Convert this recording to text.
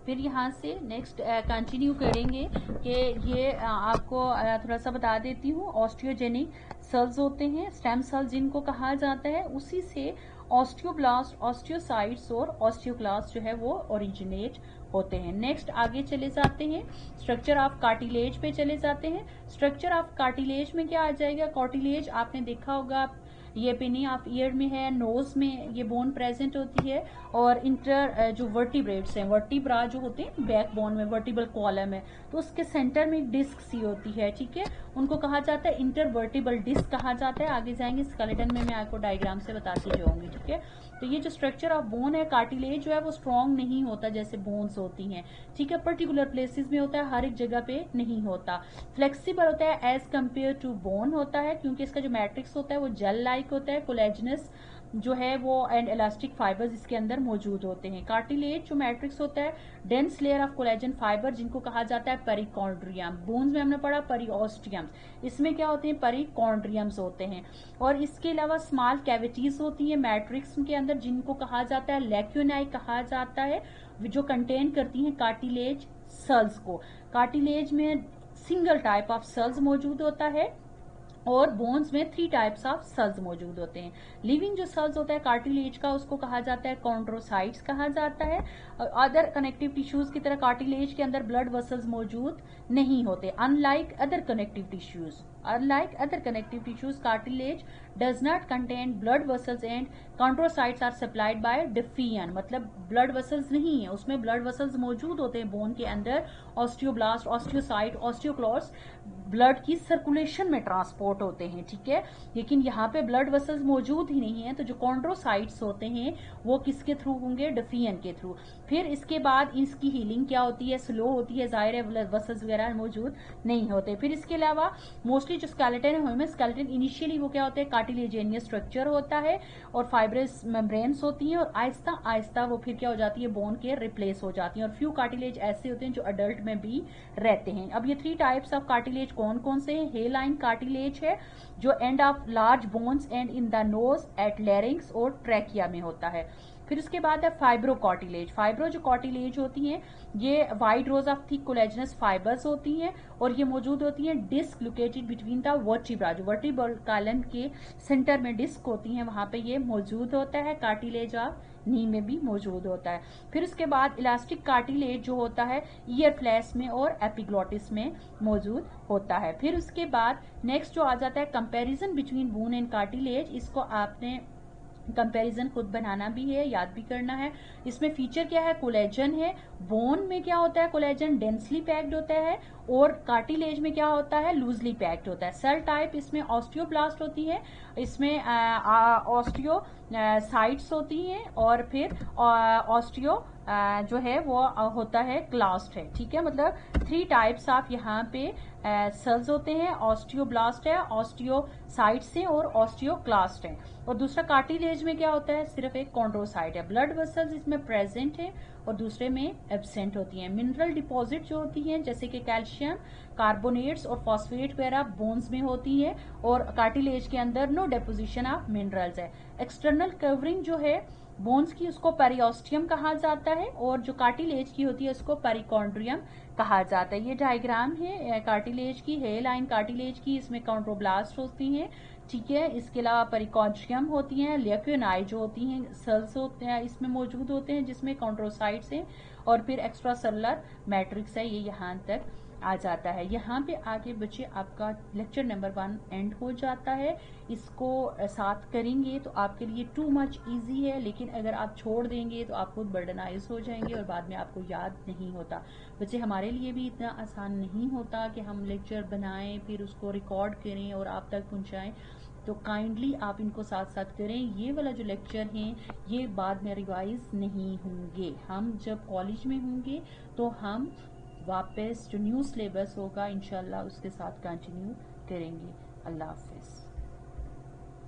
फिर यहाँ से नेक्स्ट कंटिन्यू करेंगे कि ये आपको थोड़ा सा बता देती हूँ। ऑस्टियोजेनिक सेल्स होते हैं, स्टेम सेल्स जिनको कहा जाता है, उसी से ऑस्टियोब्लास्ट, ऑस्टियोसाइट्स और ऑस्टियोक्लास्ट जो है वो ओरिजिनेट होते हैं। नेक्स्ट आगे चले जाते हैं, स्ट्रक्चर ऑफ कार्टिलेज पे चले जाते हैं। स्ट्रक्चर ऑफ कार्टिलेज में क्या आ जाएगा? कार्टिलेज आपने देखा होगा ये पिनी ऑफ ईयर में है, नोज में ये बोन प्रेजेंट होती है, और इंटर जो वर्टिब्रेट्स हैं, वर्टिब्रा जो होते हैं बैक बोन में, वर्टिबल कॉलम है, तो उसके सेंटर में एक डिस्क सी होती है, ठीक है, उनको कहा जाता है इंटरवर्टिबल डिस्क कहा जाता है। आगे जाएंगे स्केलेटन में मैं आपको डायग्राम से बताती जाऊंगी, ठीक है। तो ये जो स्ट्रक्चर ऑफ बोन है, कार्टिलेज जो है वो स्ट्रॉन्ग नहीं होता जैसे बोन्स होती हैं, ठीक है, पर्टिकुलर प्लेसेस में होता है, हर एक जगह पे नहीं होता। फ्लेक्सिबल होता है एज कंपेयर टू बोन होता है, क्योंकि इसका जो मैट्रिक्स होता है वो जेल लाइक होता है, कोलेजनस जो है वो एंड इलास्टिक फाइबर्स इसके अंदर मौजूद होते हैं। कार्टिलेज जो मैट्रिक्स होता है, dense layer of collagen fibre जिनको कहा जाता है पेरिकॉन्ड्रियम। बोन्स में हमने पढ़ा पेरिओस्टियम, इसमें क्या होते हैं? पेरिकॉन्ड्रियम्स होते हैं। और इसके अलावा स्मॉल कैविटीज होती है मैट्रिक्स के अंदर जिनको कहा जाता है लैक्यूनाई कहा जाता है, जो कंटेन करती हैं कार्टिलेज सेल्स को। कार्टिलेज में सिंगल टाइप ऑफ सेल्स मौजूद होता है और बोन्स में 3 टाइप्स ऑफ सेल्स मौजूद होते हैं। लिविंग जो सेल्स होता है कार्टिलेज का उसको कहा जाता है कॉन्ड्रोसाइट्स कहा जाता है। अदर कनेक्टिव टिश्यूज की तरह कार्टिलेज के अंदर ब्लड वेसल्स मौजूद नहीं होते। Unlike other connective tissues cartilage does not contain blood vessels and chondrocytes are supplied by diffusion, मतलब ब्लड वेसल्स नहीं है उसमें, ब्लड वेसल्स मौजूद होते हैं बोन के अंदर। ऑस्टियोब्लास्ट, ऑस्टियोसाइट, ऑस्टियोक्लास्ट ब्लड की सर्कुलेशन में ट्रांसपोर्ट होते हैं, ठीक है, लेकिन यहाँ पे ब्लड वेसल्स मौजूद ही नहीं है। तो जो कॉन्ड्रोसाइट्स होते हैं वो किसके थ्रू होंगे? डिफियन के थ्रू। फिर इसके बाद इसकी हीलिंग क्या होती है? स्लो होती है, जाहिर है वेसल्स वगैरह मौजूद नहीं होते। फिर इसके अलावा मोस्टली जो स्केलेटन है ह्यूमन स्केलेटन, इनिशियली वो क्या होता है? कार्टिलेजेनियस स्ट्रक्चर होता है और फाइब्रस मेम्ब्रेन्स होती हैं, और आहिस्ता आहिस्ता वो फिर क्या हो जाती है? बोन के रिप्लेस हो जाती हैं। और फ्यू कार्टिलेज ऐसे होते हैं जो अडल्ट में भी रहते हैं। अब ये 3 टाइप्स ऑफ कार्टिलेज कौन कौन से हैं? हेलाइन कार्टिलेज है जो end of large bones and in the nose, at larynx और ट्रैकिया में होता है। फिर उसके बाद है फाइब्रो कार्टिलेज। फाइब्रो जो कार्टिलेज होती हैं ये wide rows of thick collagenous fibres होती हैं और ये मौजूद होती हैं disc located between the vertebra, जो वर्टिब्रल कॉलम के सेंटर में डिस्क होती हैं वहां पे ये मौजूद होता है। कार्टिलेज ऑफ नी में भी मौजूद होता है। फिर उसके बाद इलास्टिक कार्टिलेज जो होता है ईयर फ्लैश में और एपिग्लॉटिस में मौजूद होता है। फिर उसके बाद नेक्स्ट जो आ जाता है comparison between bone and cartilage. इसको आपने कंपैरिजन खुद बनाना भी है, याद भी करना है। इसमें फीचर क्या है? कोलेजन है। बोन में क्या होता है? कोलेजन डेंसली पैक्ड होता है और कार्टिलेज में क्या होता है? लूजली पैक्ड होता है। सेल टाइप इसमें ऑस्टियोब्लास्ट होती है, इसमें ऑस्टियोसाइट्स होती हैं और फिर ऑस्टियो जो है वो होता है क्लास्ट है, ठीक है, मतलब 3 टाइप्स ऑफ यहाँ पे सेल्स होते हैं। ऑस्टियोब्लास्ट है, ऑस्टियोसाइट्स है और ऑस्टियोक्लास्ट है। और दूसरा कार्टिलेज में क्या होता है? सिर्फ एक कॉन्ड्रोसाइट है। ब्लड वेसल्स इसमें प्रेजेंट है और दूसरे में एब्सेंट होती हैं। मिनरल डिपॉजिट जो होती हैं जैसे कि कैल्शियम कार्बोनेट्स और फॉस्फेट वगैरह बोन्स में होती है और कार्टिलेज के अंदर नो डेपोजिशन ऑफ मिनरल्स है। एक्सटर्नल कवरिंग जो है बोन्स की उसको पेरिओस्टियम कहा जाता है और जो कार्टिलेज की होती है उसको पेरिकॉन्ड्रियम कहा जाता है। ये डायग्राम है कार्टिलेज की, है लाइन कार्टिलेज की, इसमें कॉन्ड्रोब्लास्ट होती हैं, ठीक है, इसके अलावा पेरिकॉन्ड्रियम होती हैं, लेक्यूनाई जो होती हैं सेल्स होते हैं इसमें मौजूद होते हैं जिसमें कॉन्ड्रोसाइट्स हैं और फिर एक्स्ट्रा सेलुलर मैट्रिक्स है, ये यहाँ तक आ जाता है। यहाँ पे आगे बच्चे आपका लेक्चर नंबर 1 एंड हो जाता है। इसको साथ करेंगे तो आपके लिए टू मच इजी है, लेकिन अगर आप छोड़ देंगे तो आप खुद बर्डनाइज हो जाएंगे और बाद में आपको याद नहीं होता। बच्चे हमारे लिए भी इतना आसान नहीं होता कि हम लेक्चर बनाएं फिर उसको रिकॉर्ड करें और आप तक पहुँचाएँ, तो काइंडली आप इनको साथ साथ करें। ये वाला जो लेक्चर हैं ये बाद में रिवाइज नहीं होंगे, हम जब कॉलेज में होंगे तो हम वापस जो न्यू सिलेबस होगा इंशाल्लाह उसके साथ कंटिन्यू करेंगे। अल्लाह हाफिज।